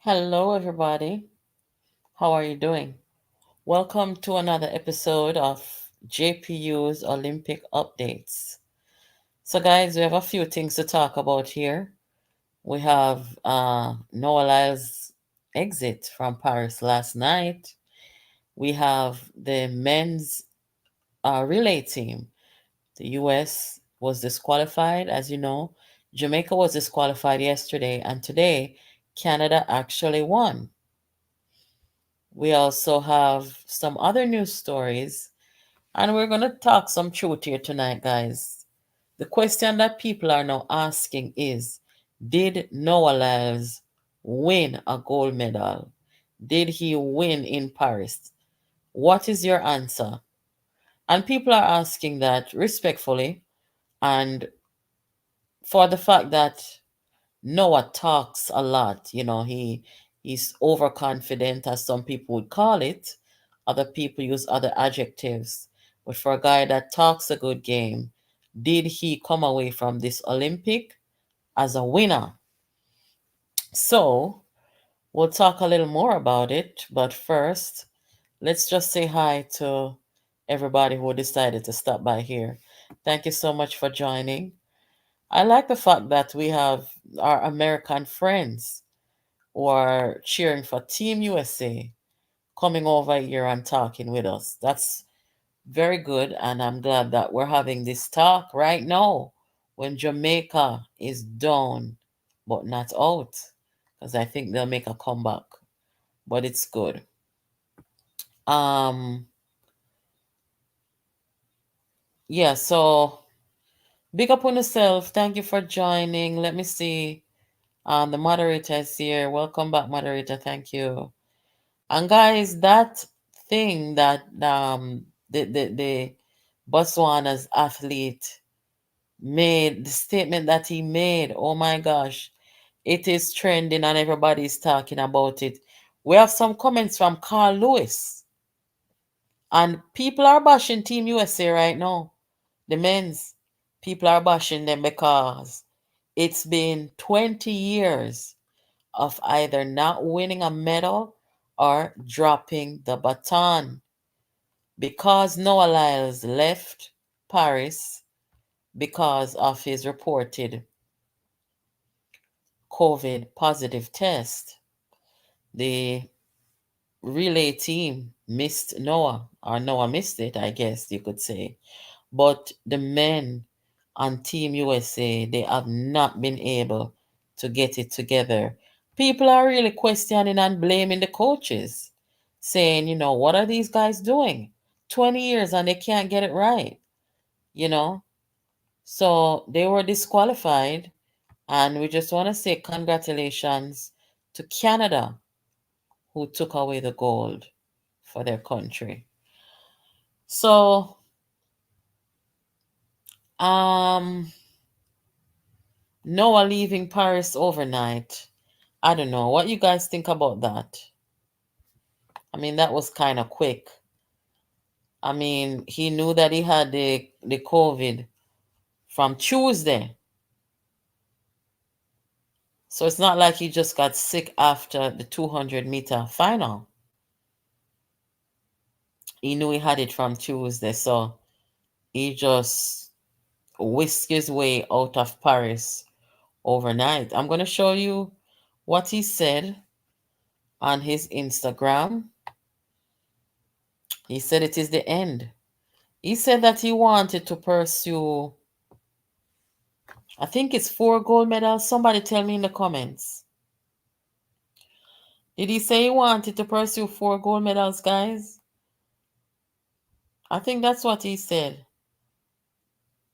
Hello, everybody. How are you doing? Welcome to another episode of JPU's Olympic Updates. So, guys, we have a few things to talk about here. We have Noah Lyles' exit from Paris last night. We have the men's relay team. The US was disqualified, as you know. Jamaica was disqualified yesterday, and today Canada actually won. We also have some other news stories, and we're going to talk some truth here tonight, guys. The question that people are now asking is, did Noah Lyles win a gold medal? Did he win in Paris? What is your answer? And people are asking that respectfully and for the fact that Noah talks a lot. He's overconfident, as some people would call it. Other people use other adjectives. But for a guy that talks a good game, did he come away from this Olympic as a winner? So we'll talk a little more about it. But first, let's just say hi to everybody who decided to stop by here. Thank you so much for joining. I like the fact that we have our American friends who are cheering for Team USA coming over here and talking with us. That's very good, and I'm glad that we're having this talk right now when Jamaica is down but not out, because I think they'll make a comeback. But it's good. Um, yeah. So big up on yourself. Thank you for joining. Let me see. The moderator is here. Welcome back, moderator. Thank you. And guys, that thing that the Botswana's athlete made, the statement that he made, oh my gosh, it is trending and everybody's talking about it. We have some comments from Carl Lewis, and people are bashing Team USA right now. The men's people are bashing them because it's been 20 years of either not winning a medal or dropping the baton. Because Noah Lyles left Paris because of his reported COVID positive test, the relay team missed Noah, or Noah missed it, I guess you could say. But the men on Team USA, they have not been able to get it together. People are really questioning and blaming the coaches, saying, what are these guys doing? 20 years and they can't get it right, you know? So they were disqualified, and we just want to say congratulations to Canada, who took away the gold for their country. So, um, Noah leaving Paris overnight. I don't know. What you guys think about that? I mean, that was kind of quick. I mean, he knew that he had the COVID from Tuesday. So it's not like he just got sick after the 200-meter final. He knew he had it from Tuesday. So he just whisked his way out of Paris overnight. I'm going to show you what he said on his Instagram. He said it is the end. He said that he wanted to pursue, I think it's 4 gold medals. Somebody tell me in the comments. Did he say he wanted to pursue 4 gold medals, guys? I think that's what he said.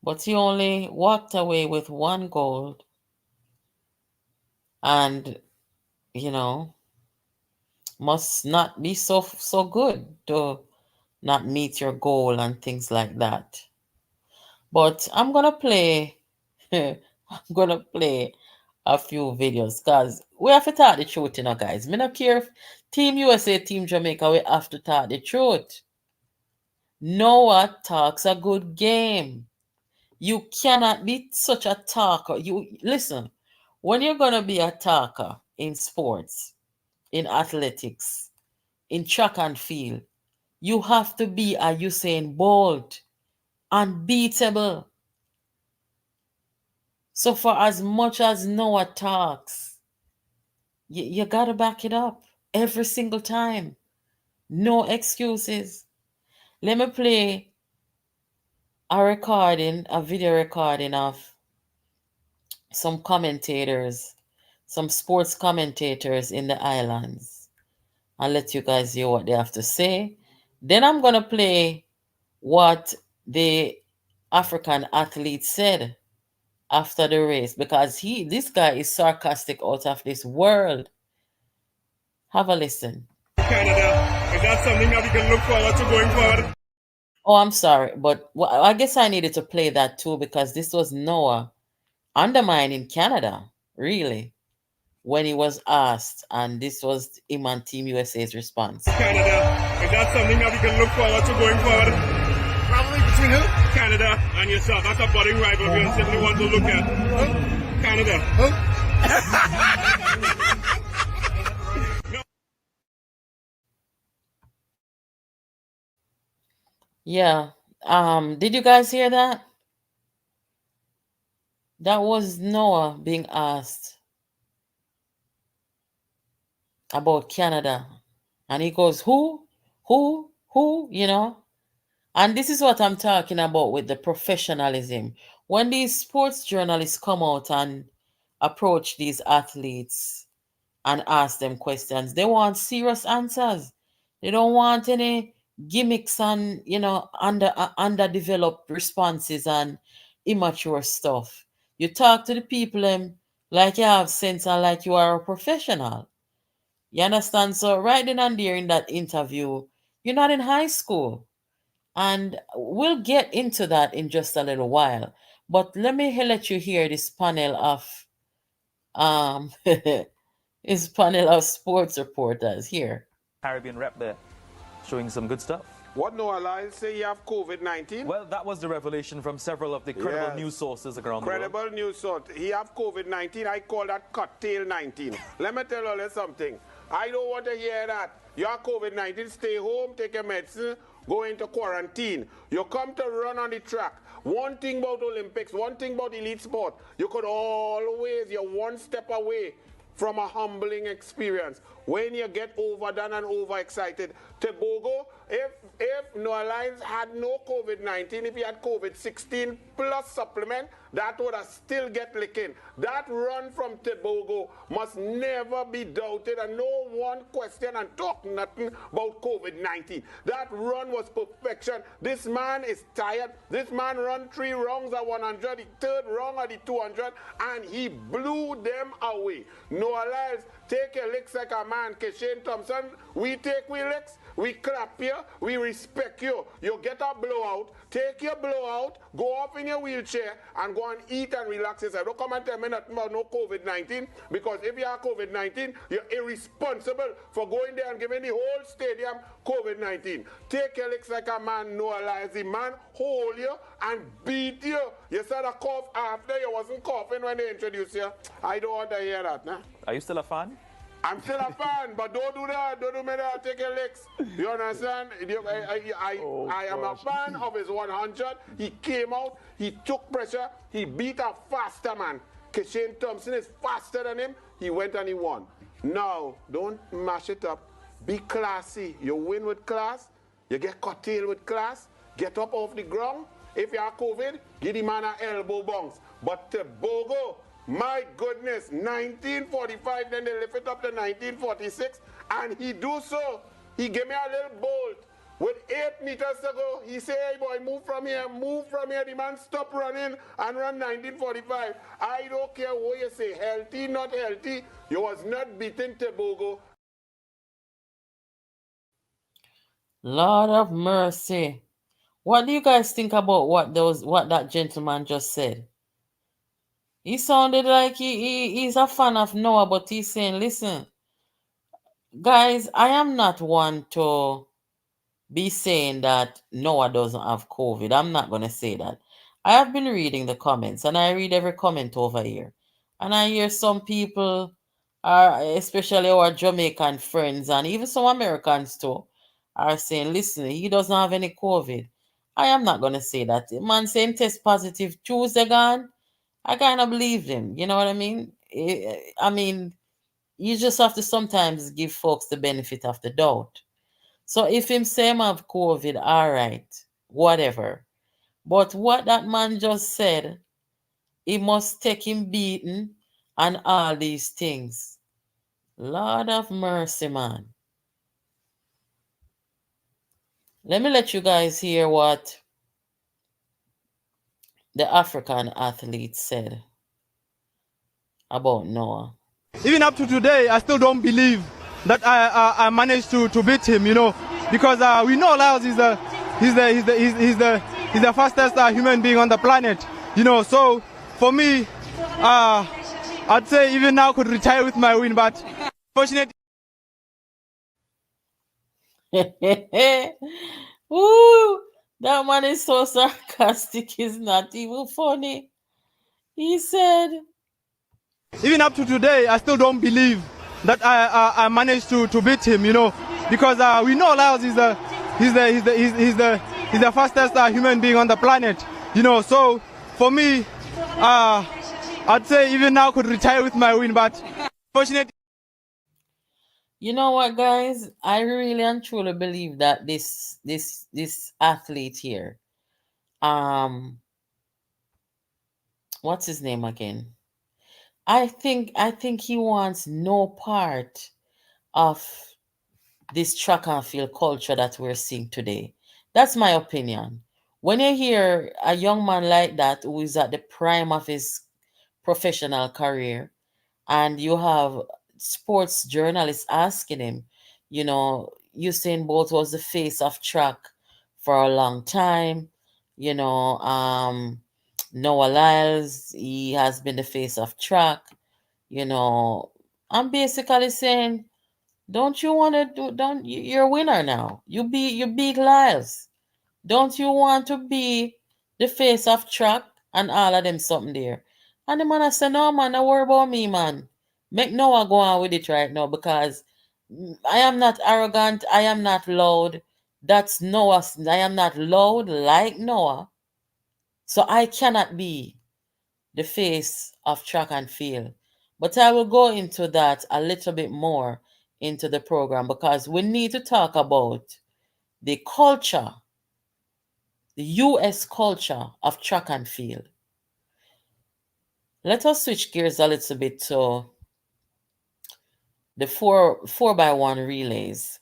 But he only walked away with 1 gold. And, you know, must not be so good to not meet your goal and things like that. But I'm gonna play I'm gonna play a few videos because we have to talk the truth, guys. Me not care if Team USA, Team Jamaica, we have to talk the truth. Noah talks a good game. You cannot be such a talker. You listen, when you're gonna be a talker in sports, in athletics, in track and field. You have to be a Usain Bolt, unbeatable. So for as much as Noah talks, you gotta back it up every single time. No excuses. Let me play a video recording of some commentators, some sports commentators in the islands, and let you guys hear what they have to say. Then I'm gonna play what the African athlete said after the race because this guy is sarcastic out of this world. Have a listen. Canada, is that something that we can look forward to going forward? Oh, I'm sorry, but I guess I needed to play that too because this was Noah undermining Canada, really, when he was asked, and this was him and Team USA's response. Canada, is that something that we can look forward to going forward? Probably between who? Canada and yourself. That's a budding rivalry and simply want to look at. Canada. Yeah. Did you guys hear that? That was Noah being asked about Canada. And he goes, who? Who? And this is what I'm talking about with the professionalism. When these sports journalists come out and approach these athletes and ask them questions, they want serious answers. They don't want any gimmicks and, underdeveloped responses and immature stuff. You talk to the people like you have sense and like you are a professional. You understand? So right then and there in that interview, you're not in high school. And we'll get into that in just a little while. But let you hear this panel of um this panel of sports reporters here. Caribbean rep there, showing some good stuff. What no Lyles say you have COVID-19? Well, that was the revelation from several of the credible news sources around the world. Credible news source. He have COVID-19. I call that cocktail 19. Let me tell you something. I don't want to hear that. You have COVID-19. Stay home, take your medicine, go into quarantine. You come to run on the track. One thing about Olympics, one thing about elite sport, you could always, you're one step away from a humbling experience. When you get overdone and overexcited, Tebogo, if Noah Lyles had no COVID-19, if he had COVID-16 plus supplement, that would have still get licking. That run from Tebogo must never be doubted, and no one question and talk nothing about COVID-19. That run was perfection. This man is tired. This man run 3 rounds at 100, the third round at the 200, and he blew them away. Noah Lyles, take your licks like a man. Shane Thompson, we take we licks, we clap you, we respect you. You get a blowout, take your blowout, go up in your wheelchair and go and eat and relax yourself. Don't come and tell me nothing about no COVID-19, because if you have COVID-19, you're irresponsible for going there and giving the whole stadium COVID-19. Take your licks like a man. Noah Lyles, the man hold you and beat you. You said a cough after, you wasn't coughing when they introduced you. I don't want to hear that. Nah? Are you still a fan? I'm still a fan, but don't do that. Don't do me that. Take your licks. You understand? I am a fan of his 100. He came out. He took pressure. He beat a faster man. Shane Thompson is faster than him. He went and he won. Now, don't mash it up. Be classy. You win with class. You get curtailed with class. Get up off the ground. If you have COVID, give the man an elbow bounce. But Tebogo, my goodness, 1945, then they lift it up to 1946, and he do so. He gave me a little bolt. With 8 meters to go, he say, hey boy, move from here, move from here. The man stop running and run 1945. I don't care what you say, healthy, not healthy. You was not beating Tebogo. Lord of mercy. What do you guys think about what that gentleman just said? He sounded like he's a fan of Noah, but he's saying, listen, guys, I am not one to be saying that Noah doesn't have COVID. I'm not going to say that. I have been reading the comments, and I read every comment over here. And I hear some people especially our Jamaican friends and even some Americans too, are saying, listen, he doesn't have any COVID. I am not going to say that. The man saying test positive Tuesday gone. I kind of believe him. You know what I mean? I mean, you just have to sometimes give folks the benefit of the doubt. So if him say him have COVID, all right, whatever. But what that man just said, he must take him beaten and all these things. Lord of mercy, man. Let me let you guys hear what the African athlete said about Noah. Even up to today, I still don't believe that I managed to beat him, because we know Lyles is the fastest human being on the planet, So for me, I'd say even now could retire with my win, but fortunately. Woo! That man is so sarcastic, it's not even funny. He said, even up to today, I still don't believe that I managed to beat him, because we know Lyles is the fastest human being on the planet, So for me, I'd say even now could retire with my win, but fortunately. you know what, guys? I really and truly believe that this athlete here, what's his name again? I think he wants no part of this track and field culture that we're seeing today. That's my opinion. When you hear a young man like that who is at the prime of his professional career, and you have sports journalists asking him, Usain Bolt was the face of track for a long time, you know, um, Noah Lyles, he has been the face of track, you know. I'm basically saying, don't you want to do? You're a winner now. You beat Lyles. Don't you want to be the face of track and all of them something there? And the man I said, no man, don't worry about me, man. Make Noah go on with it right now because I am not arrogant. I am not loud. That's Noah. I am not loud like Noah. So I cannot be the face of track and field. But I will go into that a little bit more into the program because we need to talk about the culture, the US culture of track and field. Let us switch gears a little bit to the four by one relays.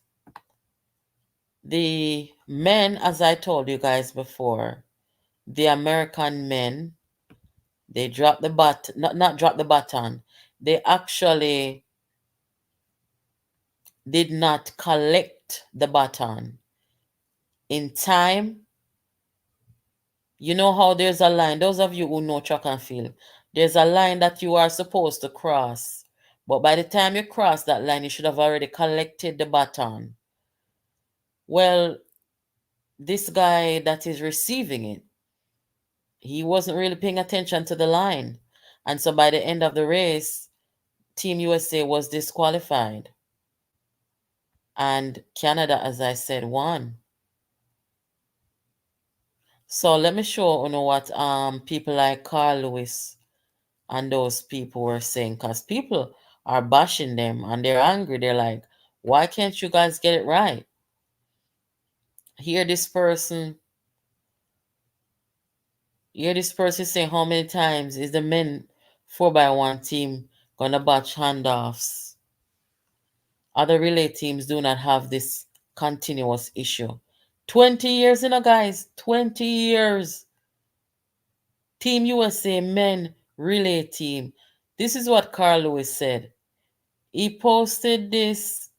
The men, as I told you guys before, the American men, they dropped the not drop the baton. They actually did not collect the baton in time. You know how there's a line, those of you who know track and field, there's a line that you are supposed to cross. But by the time you cross that line, you should have already collected the baton. Well, this guy that is receiving it, he wasn't really paying attention to the line. And so by the end of the race, Team USA was disqualified. And Canada, as I said, won. So let me show you know what people like Carl Lewis and those people were saying, because people are bashing them and they're angry. They're like, why can't you guys get it right? Hear this person saying how many times is the men 4x1 team gonna batch handoffs? Other relay teams do not have this continuous issue. 20 years, guys, 20 years. Team USA men relay team. This is what Carl Lewis said. He posted this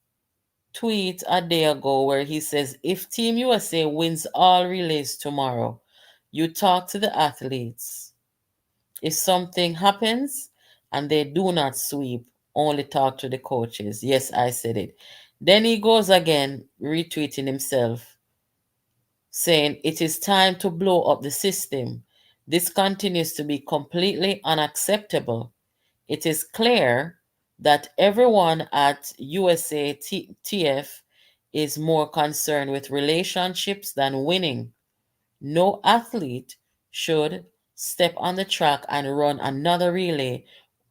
tweet a day ago where he says, if Team USA wins all relays tomorrow, you talk to the athletes. If something happens and they do not sweep, only talk to the coaches. Yes, I said it. Then he goes again, retweeting himself, saying, it is time to blow up the system. This continues to be completely unacceptable. It is clear that everyone at USA TF is more concerned with relationships than winning. No athlete should step on the track and run another relay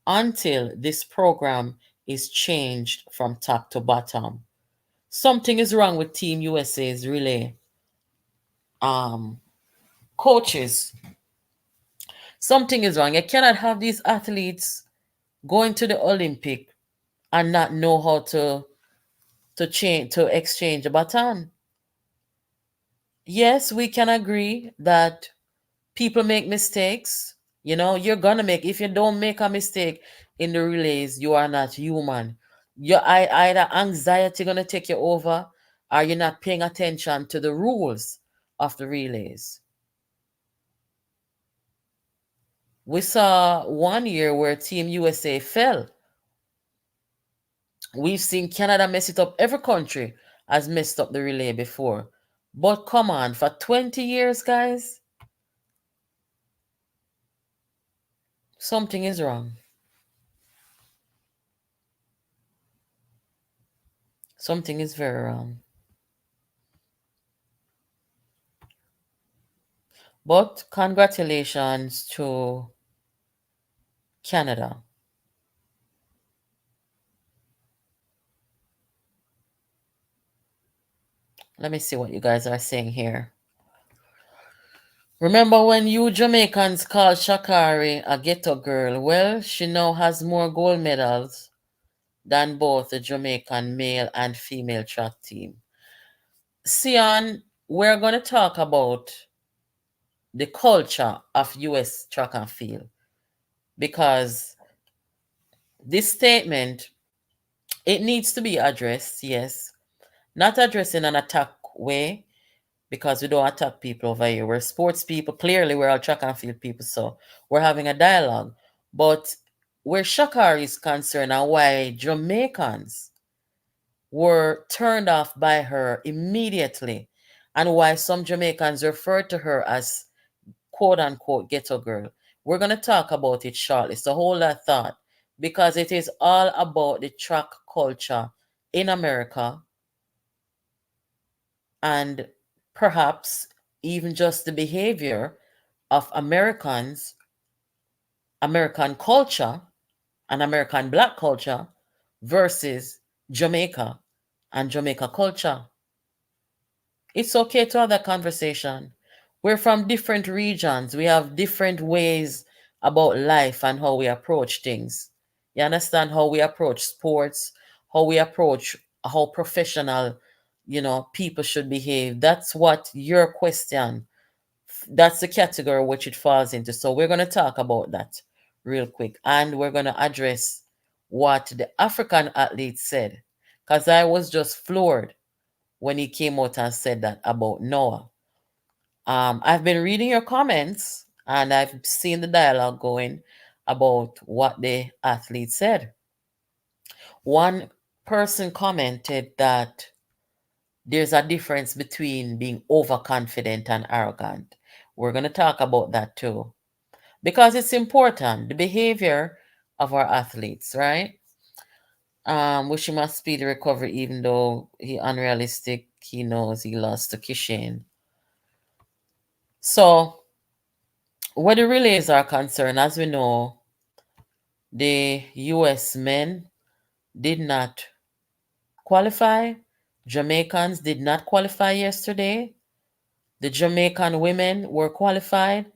until this program is changed from top to bottom. Something is wrong with Team USA's relay um, coaches. Something is wrong. You cannot have these athletes going to the Olympic and not know how to exchange a baton. Yes, we can agree that people make mistakes. You know, you're gonna make, if you don't make a mistake in the relays, you are not human. Either anxiety gonna take you over, or you're not paying attention to the rules of the relays. We saw one year where Team USA fell. We've seen Canada mess it up. Every country has messed up the relay before. But come on, for 20 years, guys, something is wrong. Something is very wrong. But congratulations to Canada. Let me see what you guys are saying here. Remember when you Jamaicans called Shakari a ghetto girl? Well, she now has more gold medals than both the Jamaican male and female track team. Sion, we're going to talk about the culture of US track and field, because this statement, it needs to be addressed, yes. Not addressed in an attack way, because we don't attack people over here. We're sports people. Clearly, we're all track and field people, so we're having a dialogue. But where Shakari is concerned and why Jamaicans were turned off by her immediately, and why some Jamaicans refer to her as quote unquote ghetto girl. We're going to talk about it shortly. So hold that thought, because it is all about the track culture in America, and perhaps even just the behavior of Americans, American culture, and American black culture versus Jamaica and Jamaica culture. It's okay to have that conversation. We're from different regions. We have different ways about life and how we approach things. You understand how we approach sports, how we approach how professional, people should behave. That's what your question, that's the category which it falls into. So we're going to talk about that real quick. And we're going to address what the African athlete said. Because I was just floored when he came out and said that about Noah. I've been reading your comments and I've seen the dialogue going about what the athlete said. One person commented that there's a difference between being overconfident and arrogant. We're going to talk about that too, because it's important, the behavior of our athletes, right? Wish him a speedy recovery, even though he unrealistic. He knows he lost to Kishin. So, where the relays are concerned, as we know, the US men did not qualify. Jamaicans did not qualify yesterday. The Jamaican women were qualified,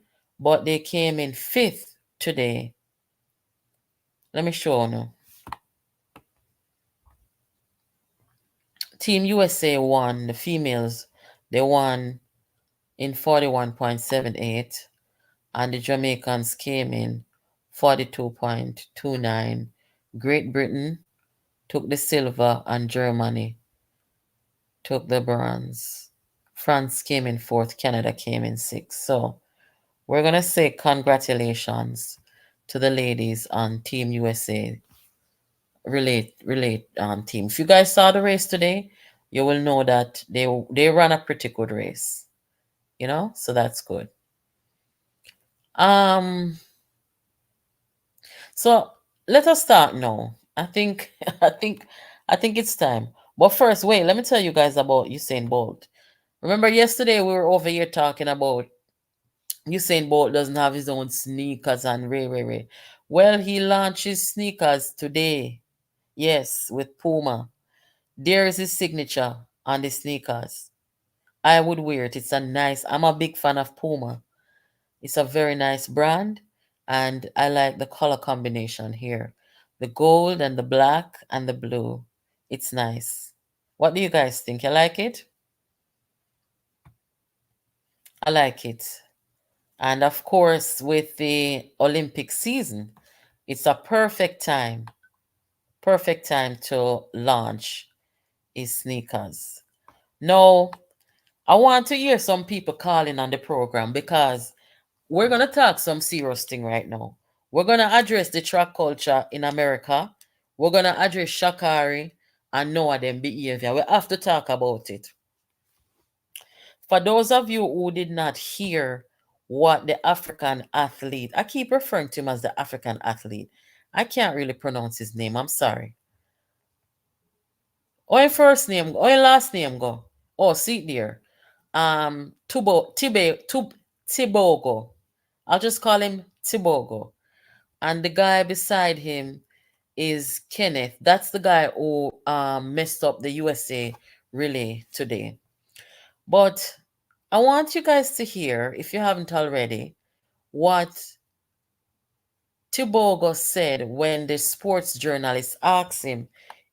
but they came in 5th today. Let me show you. Team USA won, the females, they won in 41.78, and the Jamaicans came in 42.29. Great Britain took the silver and Germany took the bronze. France came in 4th, Canada came in 6th. So we're going to say congratulations to the ladies on Team USA relate team. If you guys saw the race today, you will know that they ran a pretty good race. So that's good. So let us start now. I think I think I think it's time. But first, wait, let me tell you guys about Usain Bolt. Remember yesterday we were over here talking about Usain Bolt doesn't have his own sneakers and Ray. Well, he launched his sneakers today. Yes, with Puma. There is his signature on the sneakers. I would wear it. I'm a big fan of Puma. It's a very nice brand, and I like the color combination here. The gold and the black and the blue. It's nice. What do you guys think? You like it? I like it. And of course, with the Olympic season, it's a perfect time to launch his sneakers. Now, I want to hear some people calling on the program because we're going to talk some serious thing right now. We're going to address the track culture in America. We're going to address Shakari and Noah them behavior. We have to talk about it. For those of you who did not hear what the African athlete, I keep referring to him as the African athlete. I can't really pronounce his name. I'm sorry. Or your first name, or your last name go. Oh, see it there. Tebogo. I'll just call him Tebogo. And the guy beside him is Kenneth. That's the guy who messed up the USA relay today. But I want you guys to hear, if you haven't already, what Tebogo said when the sports journalist asked him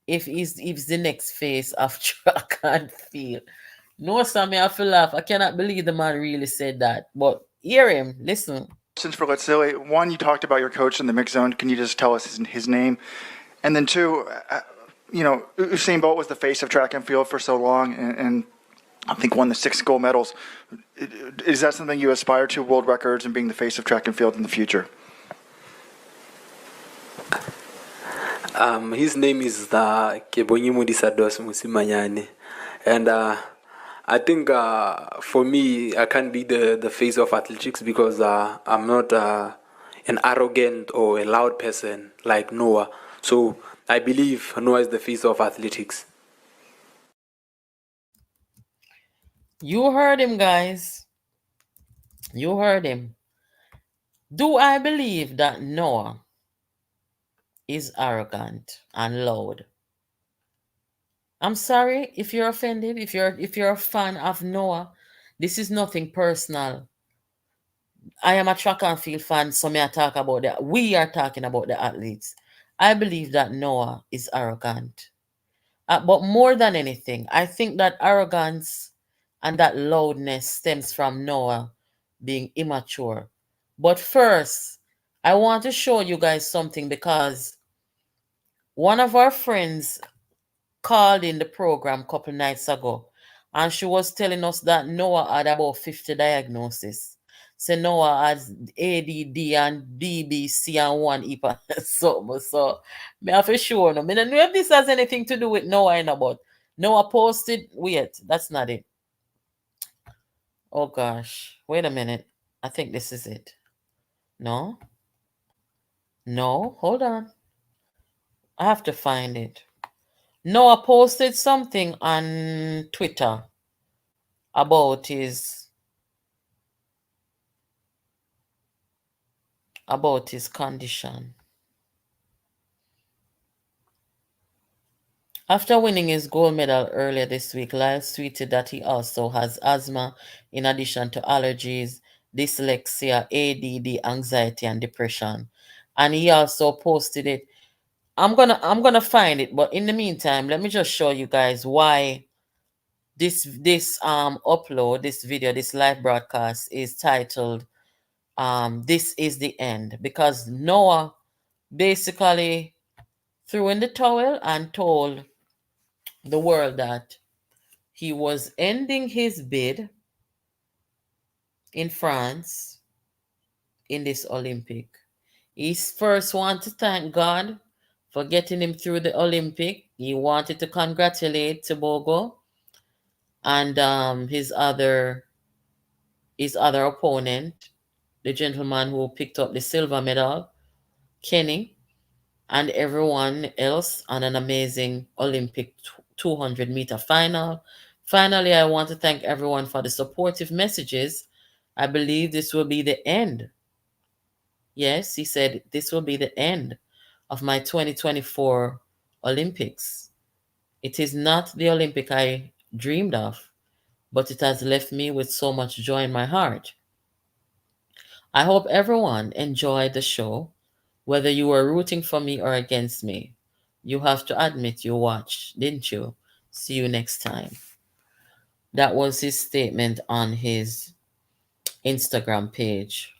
if he's the next face of track and field. No, Sammy, I feel laugh. I cannot believe the man really said that. But hear him, listen. Since for Let's Silly, one, you talked about your coach in the mix zone. Can you just tell us his name? And then two, Usain Bolt was the face of track and field for so long, and I think won the 6 gold medals. Is that something you aspire to, world records and being the face of track and field in the future? His name is Kebonyi Disados Musimanyane, and I think for me, I can't be the face of athletics because I'm not an arrogant or a loud person like Noah. So I believe Noah is the face of athletics. You heard him, guys. You heard him. Do I believe that Noah is arrogant and loud? I'm sorry if you're offended, if you're a fan of Noah. This is nothing personal. I am a track and field fan, so may I talk about that. We are talking about the athletes. I believe that Noah is arrogant. But more than anything, I think that arrogance and that loudness stems from Noah being immature. But first, I want to show you guys something because one of our friends called in the program a couple nights ago, and she was telling us that Noah had about 50 diagnoses. So Noah has ADD and DBC and one heap of something. So me have to show no. Me don't know if this has anything to do with Noah in about. Noah posted. Wait, that's not it. Oh gosh. Wait a minute. I think this is it. No? No, hold on. I have to find it. Noah posted something on Twitter about his condition. After winning his gold medal earlier this week, Lyles tweeted that he also has asthma in addition to allergies, dyslexia, ADD, anxiety, and depression. And he also posted it. I'm gonna find it, but in the meantime, let me just show you guys why this upload, this video, this live broadcast is titled This is the End. Because Noah basically threw in the towel and told the world that he was ending his bid in France in this Olympic. He first wanted to thank God for getting him through the Olympic. He wanted to congratulate Tebogo and his other opponent, the gentleman who picked up the silver medal, Kenny. and everyone else on an amazing Olympic 200-meter final. Finally, I want to thank everyone for the supportive messages. I believe this will be the end. Yes, he said this will be the end of my 2024 Olympics. It is not the Olympic I dreamed of, but it has left me with so much joy in my heart. I hope everyone enjoyed the show, whether you were rooting for me or against me. You have to admit you watched, didn't you? See you next time. That was his statement on his Instagram page.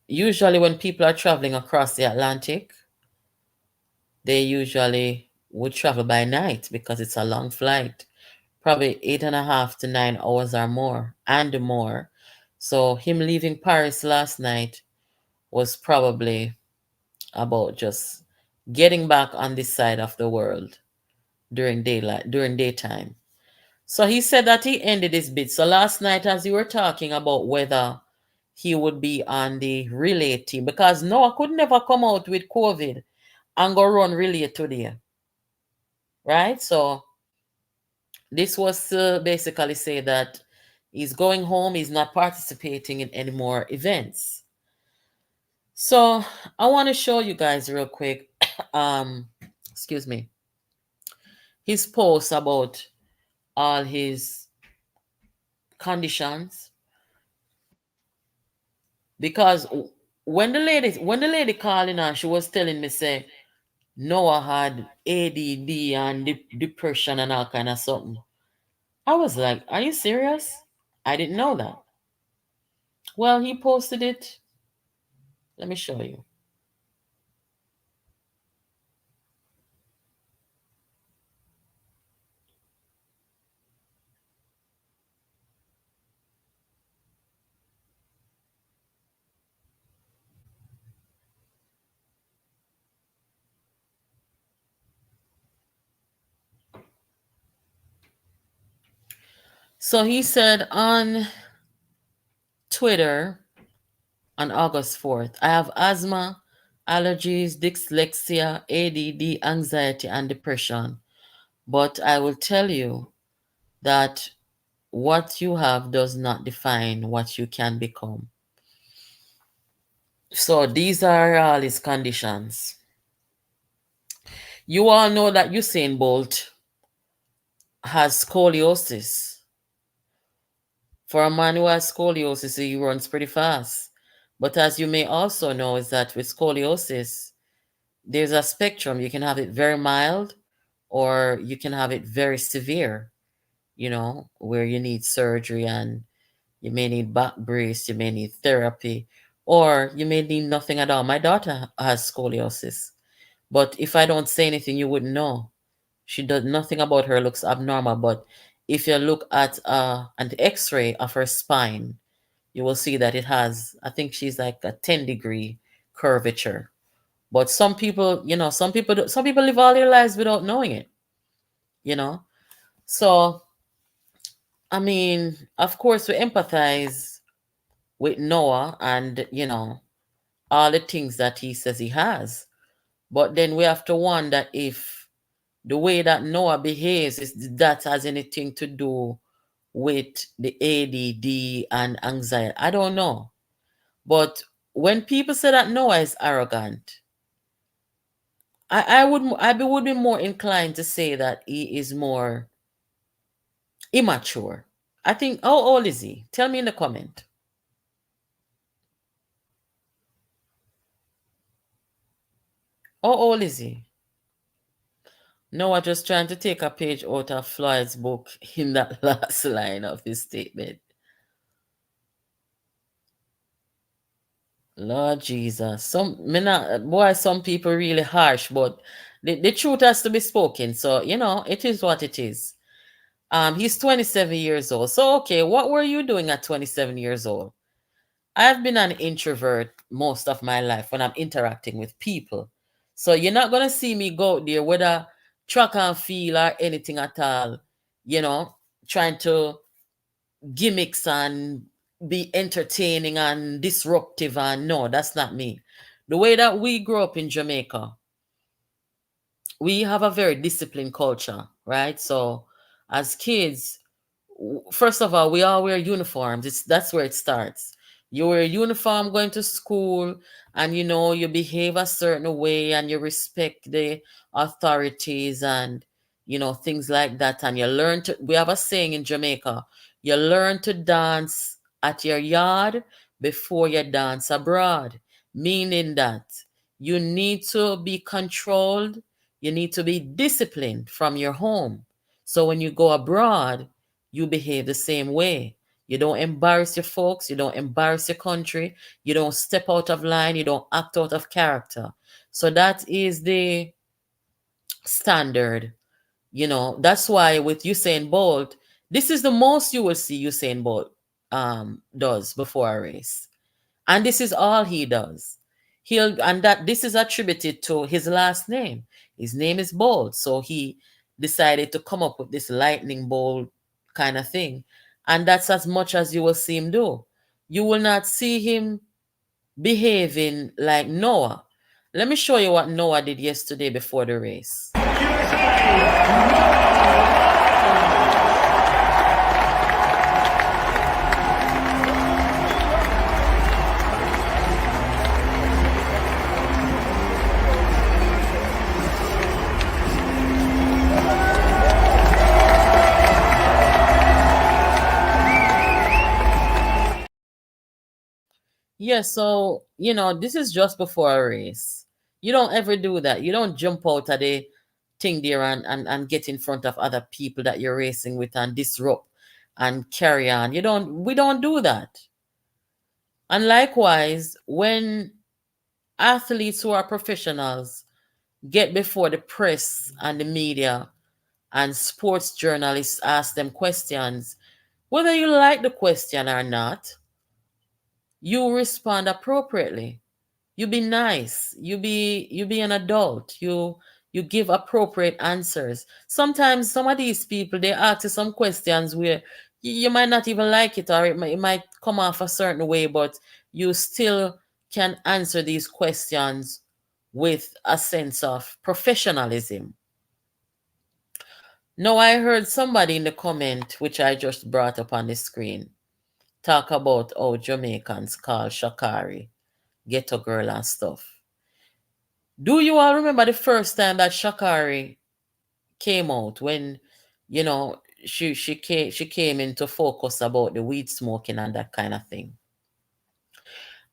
Usually, when people are traveling across the Atlantic, they usually would travel by night because it's a long flight, probably 8.5 to 9 hours or more, and more. So, him leaving Paris last night was probably about just getting back on this side of the world during daytime. So he said that he ended his bid. So last night, as you were talking about whether he would be on the relay team, because Noah could never come out with COVID and go run relay today, right? So this was to basically say that he's going home, he's not participating in any more events. So I want to show you guys real quick, um, excuse me, his post about all his conditions, because when the lady called in and she was telling me say Noah had ADD and depression and all kind of something. I was like, are you serious? I didn't know that. Well, he posted it. Let me show you. So he said on Twitter on August 4th, I have asthma, allergies, dyslexia, ADD, anxiety, and depression. But I will tell you that what you have does not define what you can become. So these are all his conditions. You all know that Usain Bolt has scoliosis. For a man who has scoliosis, he runs pretty fast. But as you may also know, is that with scoliosis, there's a spectrum. You can have it very mild, or you can have it very severe, where you need surgery and you may need back brace, you may need therapy, or you may need nothing at all. My daughter has scoliosis, but if I don't say anything, you wouldn't know. She does nothing about her looks abnormal, but if you look at an X-ray of her spine, you will see that it has. I think she's like a 10-degree curvature. But some people, some people live all their lives without knowing it. You know, so I mean, of course, we empathize with Noah and all the things that he says he has. But then we have to wonder if the way that Noah behaves is that has anything to do with the ADD and anxiety. I don't know. But when people say that Noah is arrogant, I would be more inclined to say that he is more immature. I think, how old is he? Tell me in the comment. How old is he? Noah just trying to take a page out of Floyd's book in that last line of his statement. Lord Jesus. Some people really harsh, but the truth has to be spoken. So, it is what it is. He's 27 years old. So, okay, what were you doing at 27 years old? I've been an introvert most of my life when I'm interacting with people. So you're not going to see me go out there, whether track and field or anything at all, you know, trying to gimmicks and be entertaining and disruptive. And no, that's not me. The way that we grew up in Jamaica, we have a very disciplined culture, right? So as kids, first of all, we all wear uniforms. That's where it starts. You wear a uniform going to school, and you behave a certain way, and you respect the authorities, and things like that. And you learn to. We have a saying in Jamaica: you learn to dance at your yard before you dance abroad, meaning that you need to be controlled. You need to be disciplined from your home. So when you go abroad, you behave the same way. You don't embarrass your folks, you don't embarrass your country, you don't step out of line, you don't act out of character. So that is the standard. That's why with Usain Bolt, this is the most you will see Usain Bolt does before a race. And this is all he does. And that this is attributed to his last name. His name is Bolt. So he decided to come up with this lightning bolt kind of thing. And that's as much as you will see him do. You will not see him behaving like Noah. Let me show you what Noah did yesterday before the race. Yeah, so, this is just before a race. You don't ever do that. You don't jump out of the thing there and get in front of other people that you're racing with and disrupt and carry on. We don't do that. And likewise, when athletes who are professionals get before the press and the media and sports journalists ask them questions, whether you like the question or not, you respond appropriately. You be nice. You be an adult. You give appropriate answers. Sometimes some of these people, they ask you some questions where you might not even like it, or it might come off a certain way, but you still can answer these questions with a sense of professionalism. Now, I heard somebody in the comment, which I just brought up on the screen, talk about how Jamaicans call Shakari ghetto girl and stuff. Do you all remember the first time that Shakari came out, when she came into focus about the weed smoking and that kind of thing?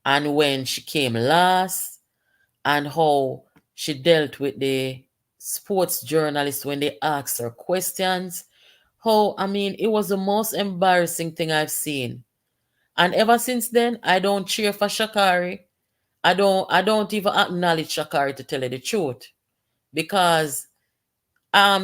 And when she came last, and how she dealt with the sports journalists when they asked her questions. It was the most embarrassing thing I've seen. And ever since then, I don't cheer for Shakari. I don't even acknowledge Shakari, to tell you the truth. Because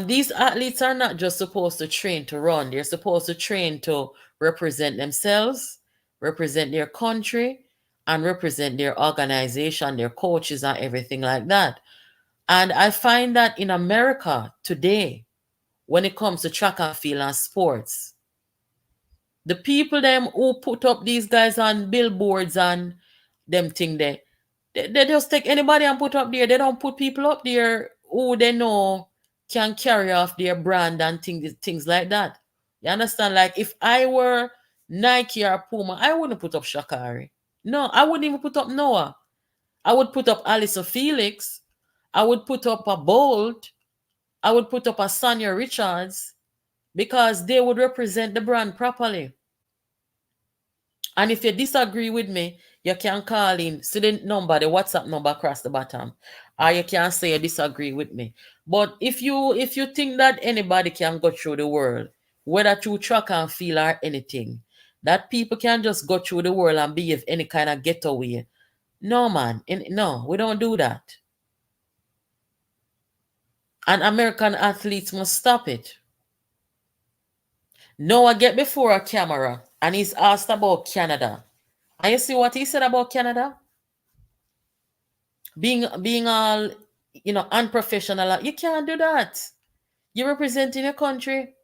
these athletes are not just supposed to train to run. They're supposed to train to represent themselves, represent their country, and represent their organization, their coaches, and everything like that. And I find that in America today, when it comes to track and field and sports, the people them who put up these guys on billboards and them thing they just take anybody and put up there. They don't put people up there who they know can carry off their brand and things like that. You understand? Like, if I were Nike or Puma, I wouldn't put up Shakari. No, I wouldn't even put up Noah. I would put up Alison Felix. I would put up a Bolt. I would put up a Sonia Richards, because they would represent the brand properly. And if you disagree with me, you can call in student number, the WhatsApp number across the bottom, or you can say you disagree with me. But if you think that anybody can go through the world, whether through track and field or anything, that people can just go through the world and behave any kind of getaway, no, man. No, we don't do that. And American athletes must stop it. Noah get before a camera and he's asked about Canada. And you see what he said about Canada? Being all, unprofessional. You can't do that. You're representing your country.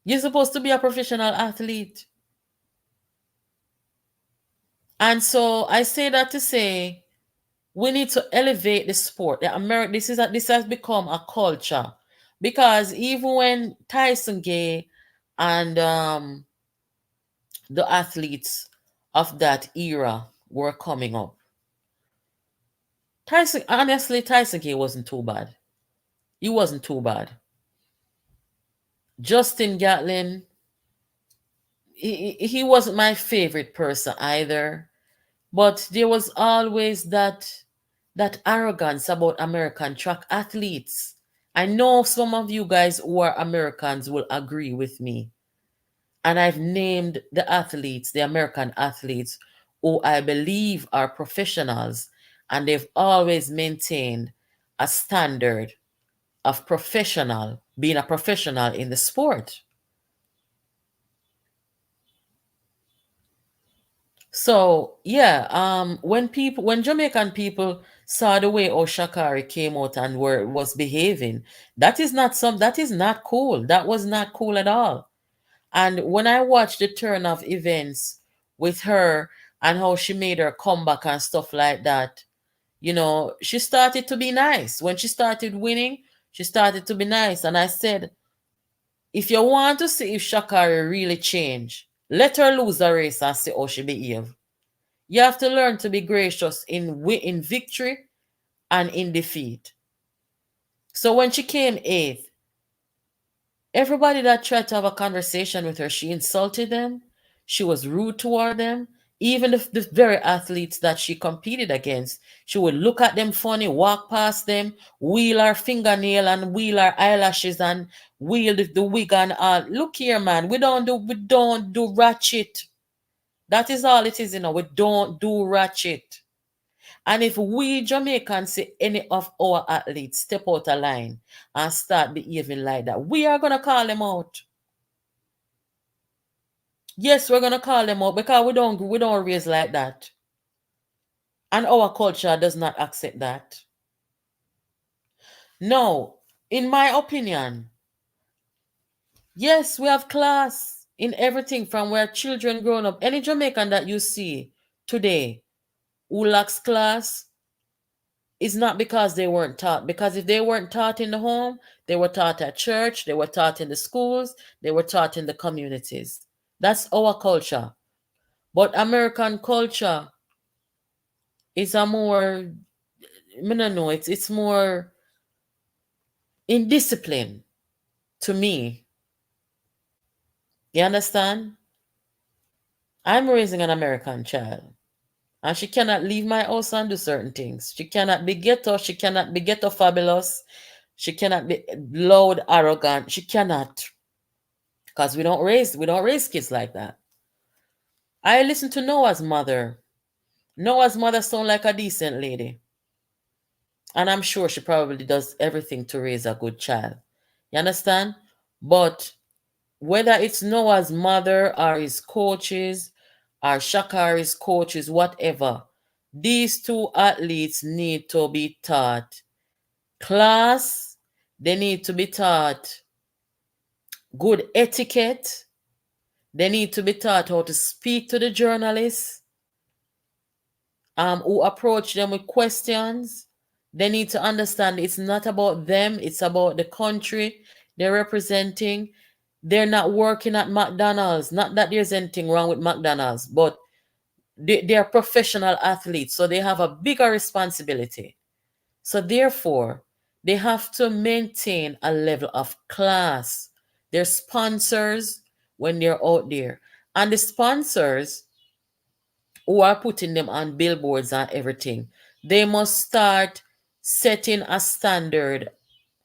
You're supposed to be a professional athlete. And so I say that to say, We need to elevate the sport. This has become a culture, because even when Tyson Gay and the athletes of that era were coming up, Tyson Gay wasn't too bad. He wasn't too bad. Justin Gatlin, he wasn't my favorite person either. But there was always that arrogance about American track athletes. I know some of you guys who are Americans will agree with me. And I've named the athletes, the American athletes, who I believe are professionals, and they've always maintained a standard of being a professional in the sport. So yeah, when Jamaican people saw the way Oshakari came out and was behaving, that is not cool. That was not cool at all. And when I watched the turn of events with her and how she made her comeback and stuff like that, she started to be nice. When she started winning, she started to be nice. And I said, if you want to see if Shakari really changed, let her lose the race and see how she behave. You have to learn to be gracious in victory and in defeat. So when she came eighth, everybody that tried to have a conversation with her, she insulted them. She was rude toward them. Even the very athletes that she competed against, she would look at them funny, walk past them, wheel her fingernail and wheel her eyelashes and wheel the wig and all. Look here, man, we don't do ratchet. That is all it is, we don't do ratchet. And if we Jamaicans see any of our athletes step out of line and start behaving like that, we are going to call them out. Yes, we're going to call them out, because we don't raise like that. And our culture does not accept that. No, in my opinion, yes, we have class in everything from where children growing up. Any Jamaican that you see today who lacks class, it's not because they weren't taught. Because if they weren't taught in the home, they were taught at church, they were taught in the schools, they were taught in the communities. That's our culture. But American culture is a more, I don't know, it's more indiscipline to me. You understand? I'm raising an American child. And she cannot leave my house and do certain things. She cannot be ghetto. She cannot be ghetto fabulous. She cannot be loud, arrogant. She cannot. Because we don't raise kids like that. I listen to Noah's mother. Noah's mother sounds like a decent lady. And I'm sure she probably does everything to raise a good child. You understand? But whether it's Noah's mother or his coaches or Shakari's coaches, whatever, these two athletes need to be taught class. They need to be taught good etiquette. They need to be taught how to speak to the journalists who approach them with questions. They need to understand it's not about them, it's about the country they're representing. They're not working at McDonald's. Not that there's anything wrong with McDonald's, but they're professional athletes, so they have a bigger responsibility. So therefore, they have to maintain a level of class. They're sponsors when they're out there. And the sponsors who are putting them on billboards and everything, they must start setting a standard,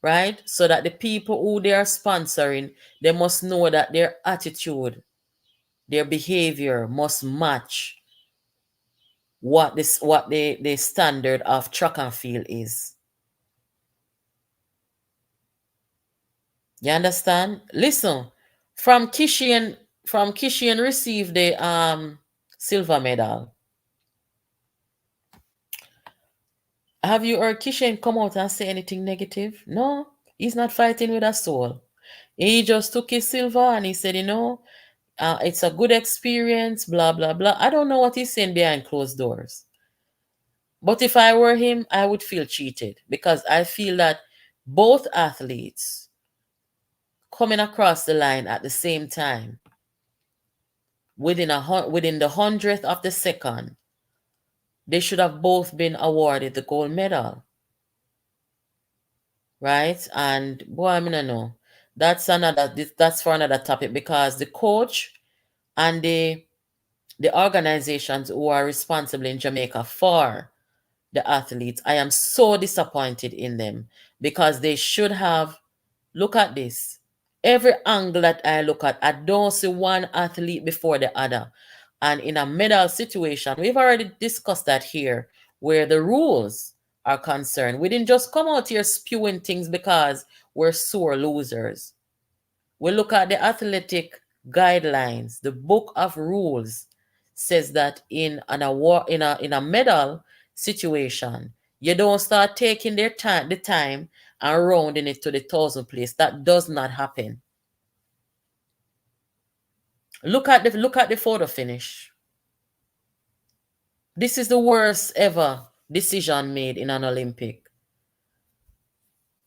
right? So that the people who they are sponsoring, they must know that their attitude, their behavior must match what the standard of track and field is. You understand? Listen, from Kishian received the silver medal. Have you heard Kishian come out and say anything negative? No, he's not fighting with a soul. He just took his silver and he said, it's a good experience, blah, blah, blah. I don't know what he's saying behind closed doors. But if I were him, I would feel cheated because I feel that both athletes coming across the line at the same time within the 100th of the second, they should have both been awarded the gold medal, right? And boy, I mean, I know that's for another topic because the coach and the organizations who are responsible in Jamaica for the athletes, I am so disappointed in them because they should have. Look at this. Every angle that I look at, I don't see one athlete before the other. And in a medal situation, we've already discussed that here, where the rules are concerned. We didn't just come out here spewing things because we're sore losers. We look at the athletic guidelines. The book of rules says that in an award in a medal situation, you don't start taking the time and rounding it to the 1,000th place. That does not happen. Look at the photo finish. This is the worst ever decision made in an Olympic.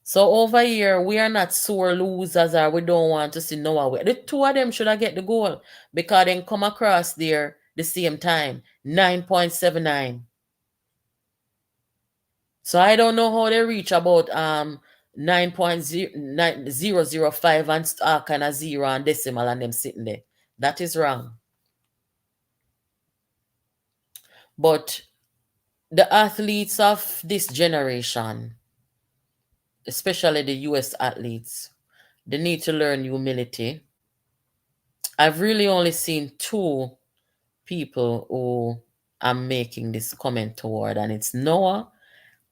So over here, we are not sore losers or we don't want to see no way. The two of them should have get the goal because they come across there the same time, 9.79. So I don't know how they reach about 9.005 and kind of zero and decimal and them sitting there. That is wrong. But the athletes of this generation, especially the US athletes, they need to learn humility. I've really only seen two people who I'm making this comment toward, and it's Noah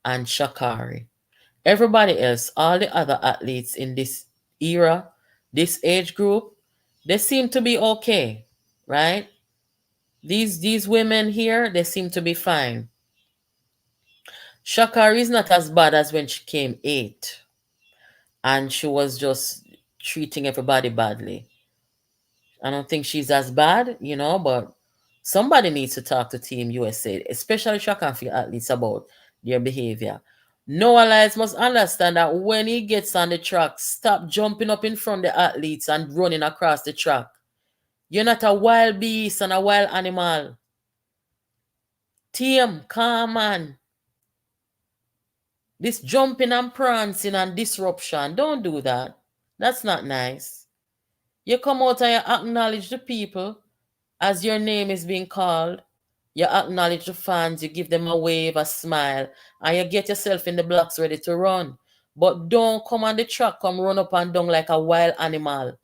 and Shakari. Everybody else, all the other athletes in this era, this age group, they seem to be okay, right? These women here, they seem to be fine. Shakari is not as bad as when she came 8th and she was just treating everybody badly. I don't think she's as bad, but somebody needs to talk to Team USA, especially track and field athletes, about their behavior. Noah Lyles must understand that when he gets on the track, stop jumping up in front of the athletes and running across the track. You're not a wild beast and a wild animal. Team, come on. This jumping and prancing and disruption, don't do that. That's not nice. You come out and you acknowledge the people as your name is being called. You acknowledge the fans, you give them a wave, a smile, and you get yourself in the blocks ready to run. But don't come on the track, come run up and down like a wild animal.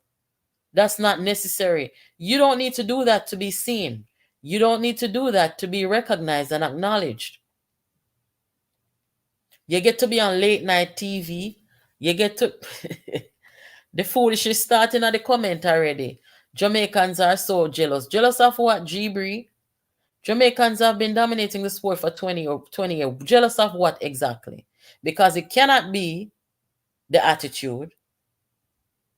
That's not necessary. You don't need to do that to be seen. You don't need to do that to be recognized and acknowledged. You get to be on late night TV. You get to... The foolish is starting at the comment already. Jamaicans are so jealous. Jealous of what, G-Bree? Jamaicans have been dominating the sport for 20 years. Jealous of what exactly? Because it cannot be the attitude.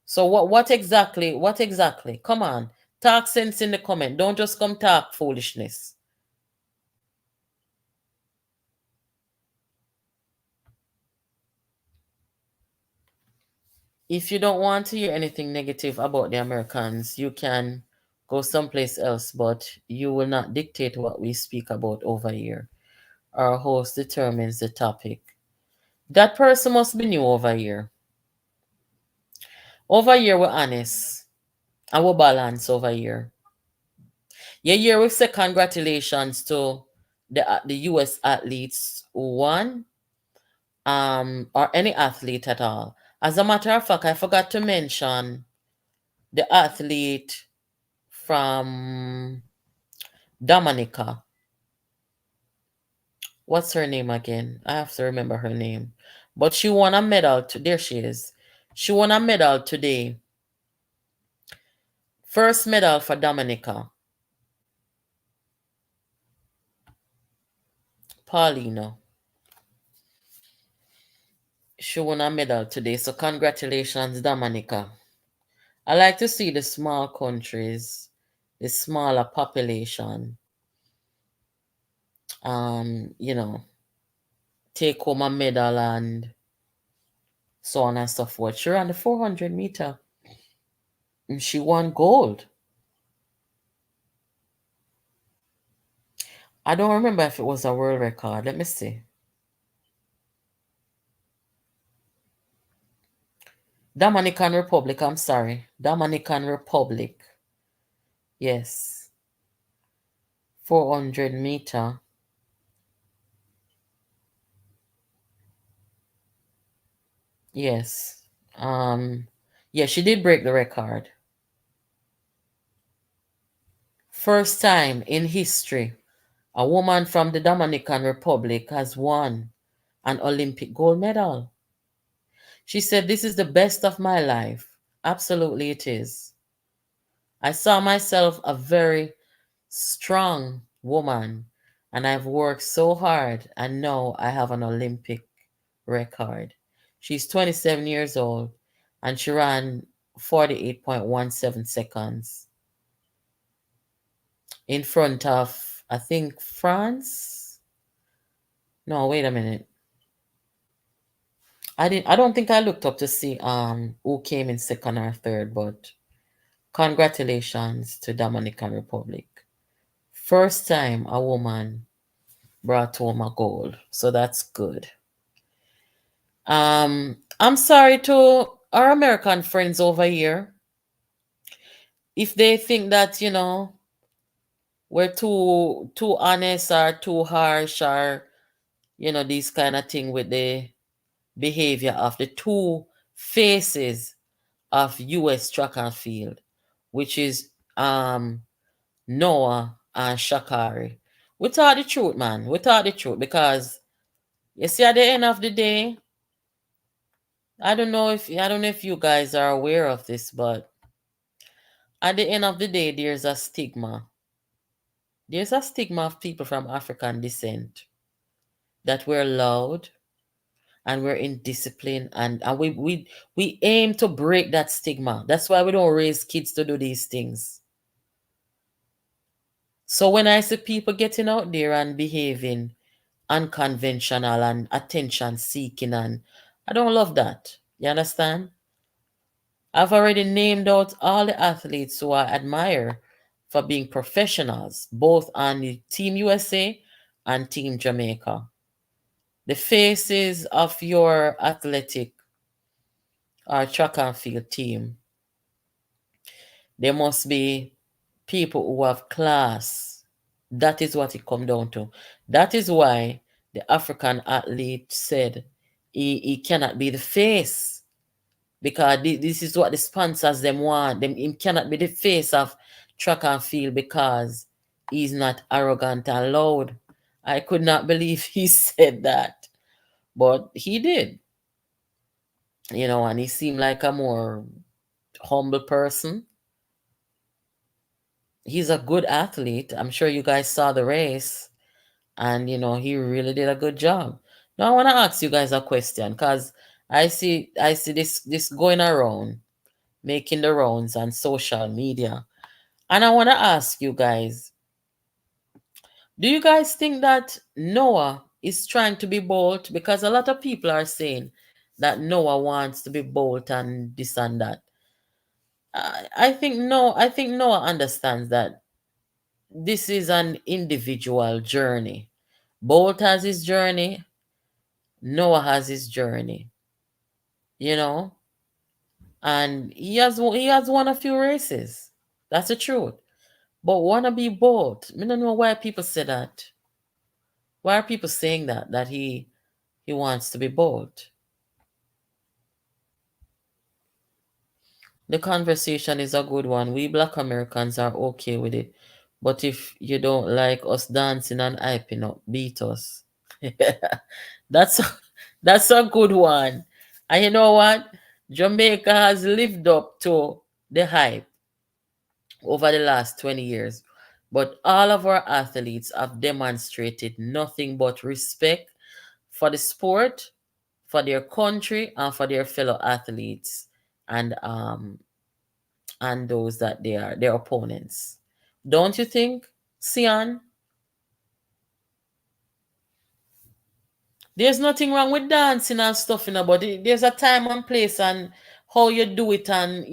So what exactly? What exactly? Come on. Talk sense in the comment. Don't just come talk foolishness. If you don't want to hear anything negative about the Americans, you can go someplace else, but you will not dictate what we speak about over here. Our host determines the topic. That person must be new over here. Over here, we're honest. And we're balanced over here. Yeah, here we say congratulations to the US athletes who won, or any athlete at all. As a matter of fact, I forgot to mention the athlete from Dominica. What's her name again? I have to remember her name. But she won a medal. There she is. She won a medal today. First medal for Dominica. Paulino. She won a medal today. So congratulations, Dominica. I like to see the small countries, the smaller population, take home a medal and so on and so forth. She ran the 400 meter. And she won gold. I don't remember if it was a world record. Let me see. Dominican Republic, I'm sorry. Dominican Republic. Yes. 400 meter. Yes. Yeah, she did break the record. First time in history, a woman from the Dominican Republic has won an Olympic gold medal. She said, "This is the best of my life." Absolutely, it is. I saw myself a very strong woman, and I've worked so hard, and now I have an Olympic record. She's 27 years old, and she ran 48.17 seconds in front of, I think, France. No, wait a minute. I don't think I looked up to see who came in second or third, but congratulations to Dominican Republic. First time a woman brought home a gold, so that's good. I'm sorry to our American friends over here if they think that we're too honest or too harsh or these kind of thing with the behavior of the two faces of U.S. track and field, which is Noah and Shakari. We tell the truth, man. We tell the truth because you see, at the end of the day, I don't know if you guys are aware of this, but at the end of the day, there's a stigma. There's a stigma of people from African descent that we're loud and we're indisciplined, and we aim to break that stigma. That's why we don't raise kids to do these things. So when I see people getting out there and behaving unconventional and attention seeking, and I don't love that. You understand? I've already named out all the athletes who I admire for being professionals, both on the Team USA and Team Jamaica. The faces of your athletic or track and field team, they must be people who have class. That is what it comes down to. That is why the African athlete said he cannot be the face, because this is what the sponsors them want. Him cannot be the face of track and field because he's not arrogant and loud. I could not believe he said that, but he did. And he seemed like a more humble person. He's a good athlete. I'm sure you guys saw the race, and he really did a good job. Now I want to ask you guys a question, because I see this going around, making the rounds on social media. And I want to ask you guys, do you guys think that Noah is trying to be bold? Because a lot of people are saying that Noah wants to be bold and this and that. I think no. I think Noah understands that this is an individual journey. Bolt has his journey. Noah has his journey. You know, and he has won a few races. That's the truth. But wanna be bold. I don't know why people say that. Why are people saying that he wants to be bold? The conversation is a good one. We Black Americans are okay with it. But if you don't like us dancing and hyping up, beat us. that's a, that's a good one. And you know what? Jamaica has lived up to the hype over the last 20 years. But all of our athletes have demonstrated nothing but respect for the sport, for their country, and for their fellow athletes and those that they are their opponents. Don't you think, Sian? There's nothing wrong with dancing and stuff, but there's a time and place and how you do it, and.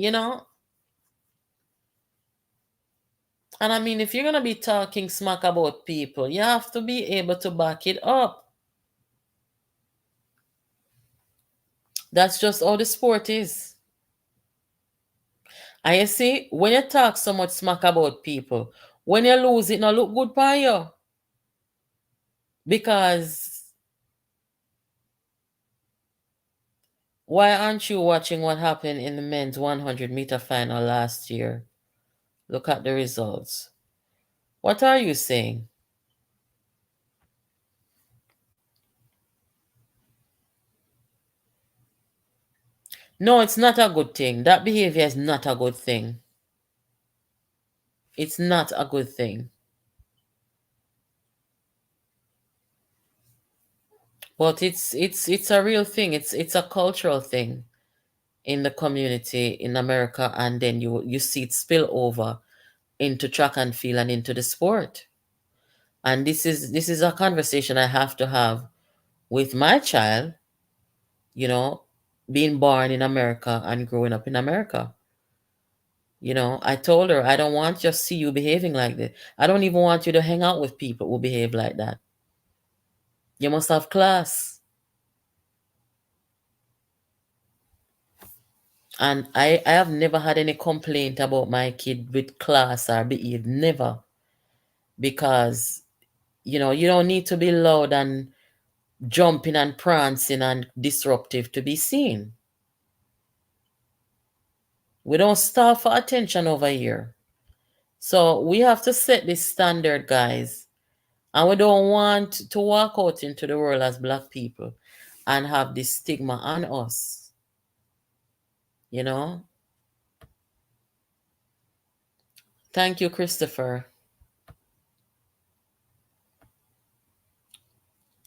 And I mean, if you're gonna be talking smack about people, you have to be able to back it up. That's just how the sport is. And you see, when you talk so much smack about people, when you lose, it not look good for you. Because why aren't you watching what happened in the men's 100-meter final last year? Look at the results. What are you saying? No, it's not a good thing. That behavior is not a good thing. It's not a good thing. But it's a real thing. It's a cultural thing in the community in America, and then you see it spill over into track and field and into the sport. And this is a conversation I have to have with my child, being born in America and growing up in America. I told her I don't want to just see you behaving like this. I don't even want you to hang out with people who behave like that. You must have class. And I have never had any complaint about my kid with class or behave. Never. Because, you don't need to be loud and jumping and prancing and disruptive to be seen. We don't starve for attention over here. So we have to set this standard, guys. And we don't want to walk out into the world as Black people and have this stigma on us. Thank you, Christopher.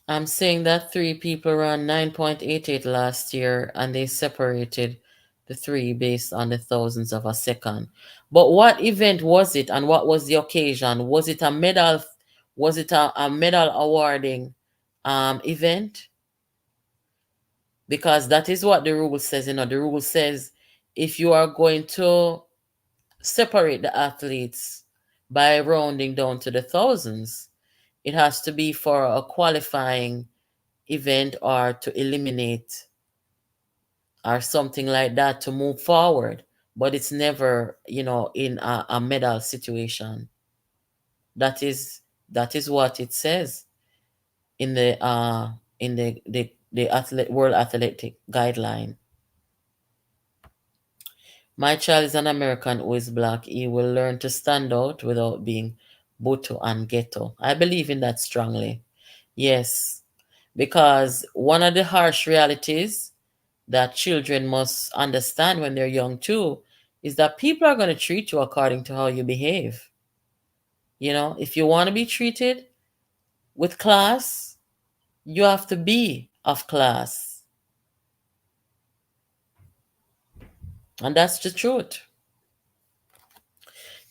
I'm saying that 3 people ran 9.88 last year and they separated the 3 based on the thousands of a second. But what event was it and what was the occasion? Was it a medal? Was it a medal awarding event? Because that is what the rule says. The rule says if you are going to separate the athletes by rounding down to the thousands, it has to be for a qualifying event or to eliminate or something like that to move forward. But it's never, in a medal situation. That is what it says in the World Athletic Guideline. My child is an American who is Black. He will learn to stand out without being buto and ghetto. I believe in that strongly. Yes, because one of the harsh realities that children must understand when they're young too is that people are going to treat you according to how you behave. If you want to be treated with class, you have to be of class. And that's the truth.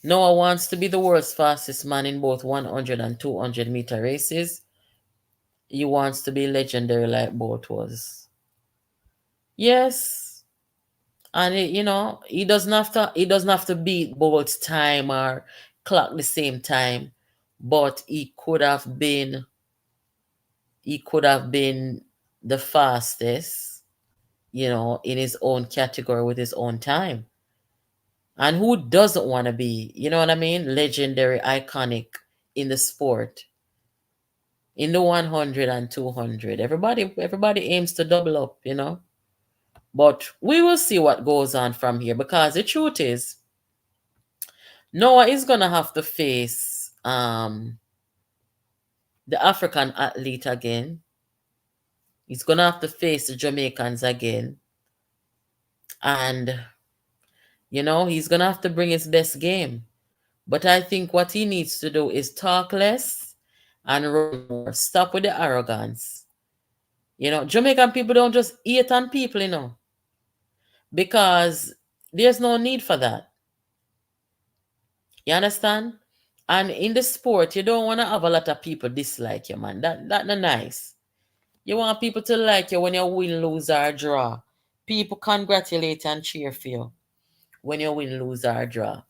Noah wants to be the world's fastest man in both 100 and 200-meter races. He wants to be legendary like Bolt was. Yes. And he doesn't have to beat Bolt's time or clock the same time, but he could have been the fastest, in his own category with his own time. And who doesn't want to be, you know what I mean? Legendary, iconic in the sport. In the 100 and 200. Everybody aims to double up, But we will see what goes on from here, because the truth is, Noah is going to have to face the African athlete again. He's going to have to face the Jamaicans again. And, he's going to have to bring his best game. But I think what he needs to do is talk less and run more. Stop with the arrogance. Jamaican people don't just eat on people, because there's no need for that. You understand? And in the sport, you don't want to have a lot of people dislike you, man. That's not nice. You want people to like you when you win, lose, or draw. People congratulate and cheer for you when you win, lose, or draw.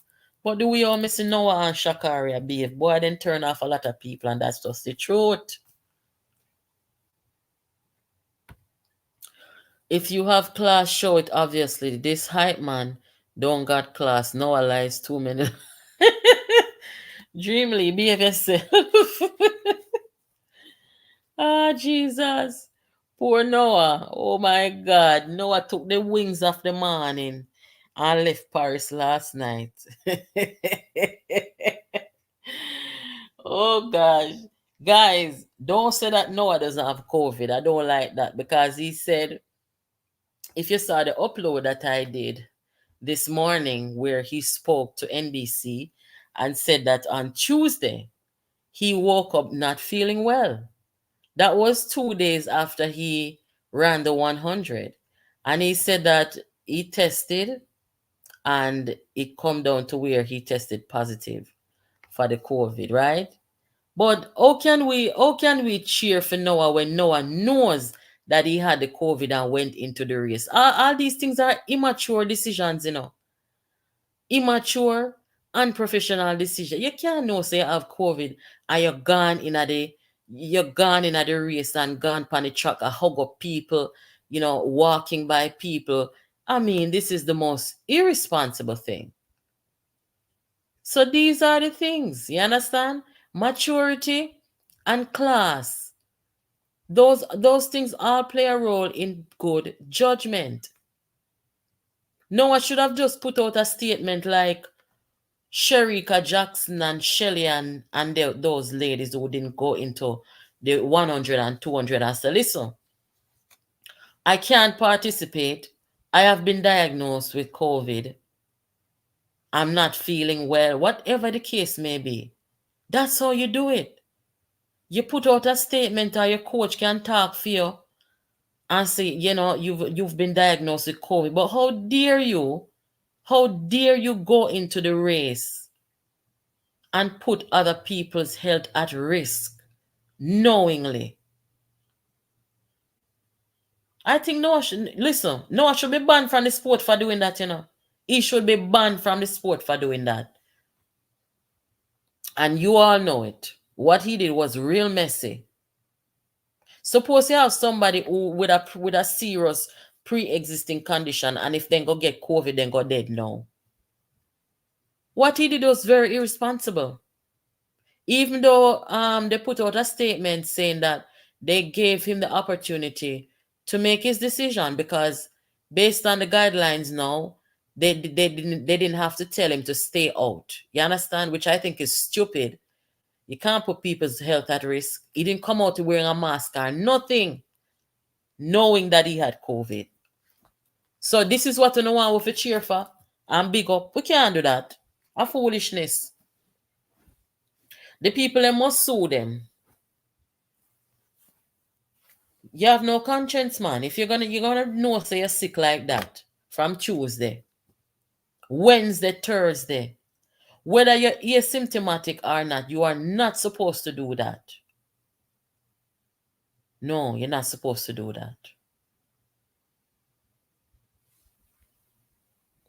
But the way you're missing Noah and Shakaria behave, boy, then turn off a lot of people, and that's just the truth. If you have class, show it obviously. This hype man don't got class. Noah lies too many. Dreamly, behave yourself. Ah, Jesus. Poor Noah. Oh my God. Noah took the wings of the morning and left Paris last night. Oh gosh. Guys, don't say that Noah doesn't have COVID. I don't like that because he said, if you saw the upload that I did this morning where he spoke to NBC and said that on Tuesday he woke up not feeling well. That was 2 days after he ran the 100. And he said that he tested and it come down to where he tested positive for the COVID, right? But how can we cheer for Noah when Noah knows that he had the COVID and went into the race? All these things are immature decisions, immature, unprofessional decision. You can't know say you have COVID and you're gone in the race and gone on the track and hug up people, walking by people. I mean, this is the most irresponsible thing. So these are the things, you understand? Maturity and class. Those things all play a role in good judgment. Noah should have just put out a statement like Sherika Jackson and Shelly and those ladies who didn't go into the 100 and 200 and say, listen, I can't participate. I have been diagnosed with COVID. I'm not feeling well, whatever the case may be. That's how you do it. You put out a statement or your coach can talk for you and say, you've been diagnosed with COVID. But how dare you go into the race and put other people's health at risk knowingly? I think Noah should be banned from the sport for doing that, He should be banned from the sport for doing that. And you all know it. What he did was real messy. Suppose you have somebody who with a serious pre-existing condition, and if they go get COVID, then go dead now. What he did was very irresponsible. Even though they put out a statement saying that they gave him the opportunity to make his decision because based on the guidelines now, they didn't have to tell him to stay out. You understand? Which I think is stupid. You can't put people's health at risk. He didn't come out wearing a mask or nothing, knowing that he had COVID. So this is what I know want to cheer for and big up. We can't do that. A foolishness. The people, they must sue them. You have no conscience, man. If you're gonna know say you're sick like that from Tuesday, Wednesday, Thursday, whether you're asymptomatic or not, you are not supposed to do that. No, you're not supposed to do that.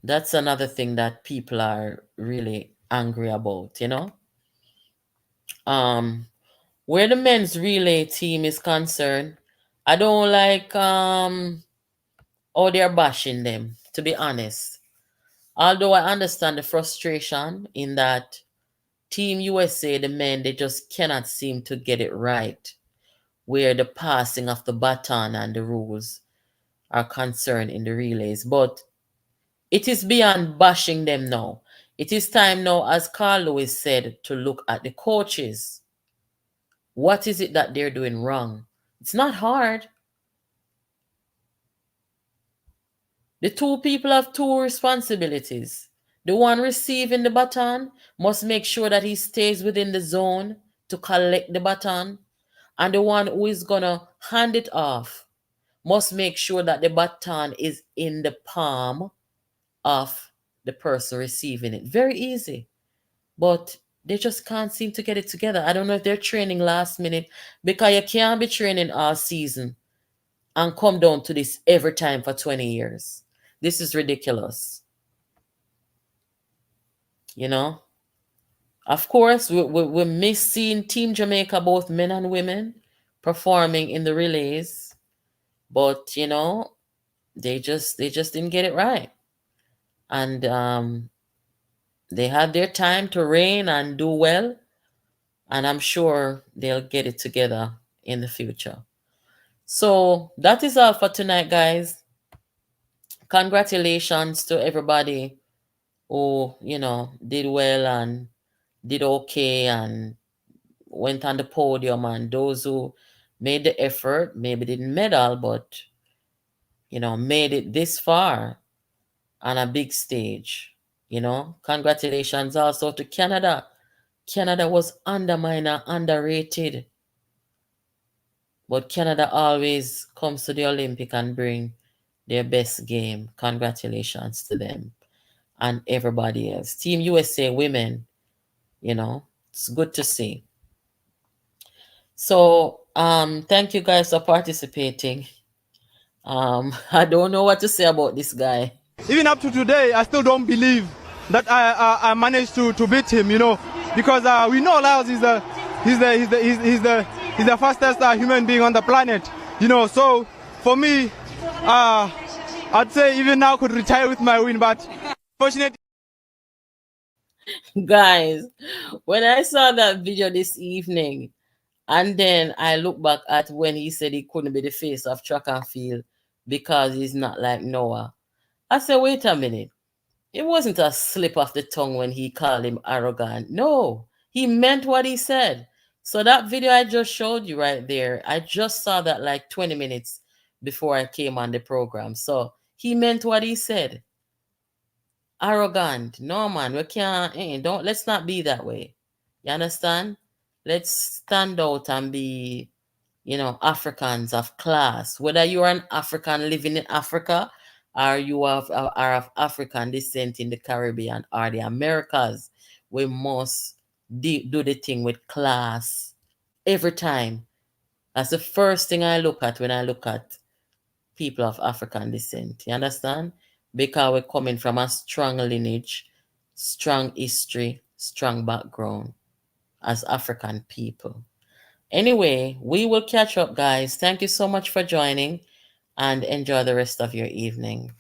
That's another thing that people are really angry about, Where the men's relay team is concerned, I don't like how they're bashing them, to be honest. Although I understand the frustration in that Team USA, the men, they just cannot seem to get it right where the passing of the baton and the rules are concerned in the relays. But it is beyond bashing them now. It is time now, as Carl Lewis said, to look at the coaches. What is it that they're doing wrong? It's not hard. The two people have two responsibilities. The one receiving the baton must make sure that he stays within the zone to collect the baton. And the one who is going to hand it off must make sure that the baton is in the palm of the person receiving it. Very easy. But they just can't seem to get it together. I don't know if they're training last minute because you can't be training all season and come down to this every time for 20 years. This is ridiculous. You know? Of course, we miss seeing Team Jamaica, both men and women, performing in the relays. But, they just didn't get it right. And they had their time to reign and do well. And I'm sure they'll get it together in the future. So that is all for tonight, guys. Congratulations to everybody who, did well and did okay and went on the podium, and those who made the effort, maybe didn't medal, but, made it this far on a big stage. Congratulations also to Canada. Canada was undermined and underrated. But Canada always comes to the Olympic and bring their best game. Congratulations to them and everybody else. Team USA women, it's good to see. So, thank you guys for participating. I don't know what to say about this guy. Even up to today, I still don't believe that I managed to beat him, because we know Lyles is the fastest human being on the planet, So for me, I'd say even now could retire with my win, but fortunately. Guys, when I saw that video this evening, and then I look back at when he said he couldn't be the face of track and field because he's not like Noah, I said, wait a minute. It wasn't a slip of the tongue when he called him arrogant. No, he meant what he said. So that video I just showed you right there, I just saw that like 20 minutes before I came on the program. So he meant what he said. Arrogant. No, man, we can't, let's not be that way. You understand? Let's stand out and be, Africans of class. Whether you're an African living in Africa or you are of African descent in the Caribbean or the Americas, we must do the thing with class every time. That's the first thing I look at when I look at people of African descent. You understand? Because we're coming from a strong lineage, strong history, strong background as African people. Anyway, we will catch up, guys. Thank you so much for joining and enjoy the rest of your evening.